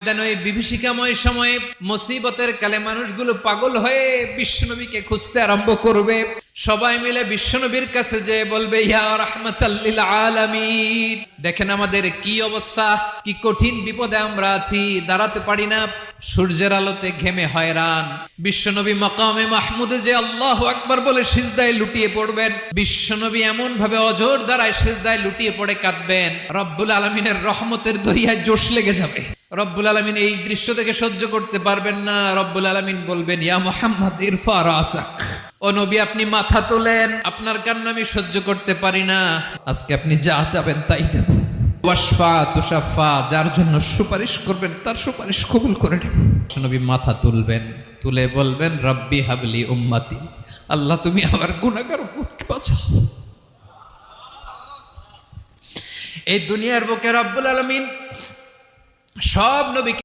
ওই বিভীষিকাময় সময়ে মুসিবতের কালে মানুষগুলো পাগল হয়ে বিশ্বনবীকে খুঁজতে আরম্ভ করবে। সবাই মিলে বিশ্বনবীর কাছে যেয়ে বলবে, ইয়া রাহমাতাল লিল আলামিন, দেখেন আমাদের কি অবস্থা, কি কঠিন বিপদে আমরা আছি, দাঁড়াতে পারি না, সূর্যের আলোতে ঘেমে হয়রান। বিশ্বনবী মাকামে মাহমুদে যে আল্লাহু আকবার বলে সিজদায় লুটিয়ে পড়বেন, বিশ্বনবী এমন ভাবে অজর দ্বারায় সিজদায় লুটিয়ে পড়ে কাঁদবেন, রব্বুল আলামিনের রহমতের দরিয়ায় জোশ লেগে যাবে। রব্বুল আলামিন এই দৃশ্য থেকে সহ্য করতে পারবেন না। রব্বুল আলামিন বলবেন, ইয়া মুহাম্মদ ইরফা রাসাক, ও নবী আপনি মাথা তোলেন, আপনার কান্না আমি সহ্য করতে পারি না, আজকে আপনি যা চাবেন তাই দেব। ওয়াশফা তুশাফা, যার জন্য সুপারিশ করবেন তার সুপারিশ কবুল করে নেব। নবী মাথা তুলবেন, তুলে বলবেন, রব্বি হাবলি উম্মতি, আল্লাহ তুমি আমার গুনাহগার উম্মতকে বাঁচাও। এই দুনিয়ার বুকে রব্বুল আলামিন সব নবীকে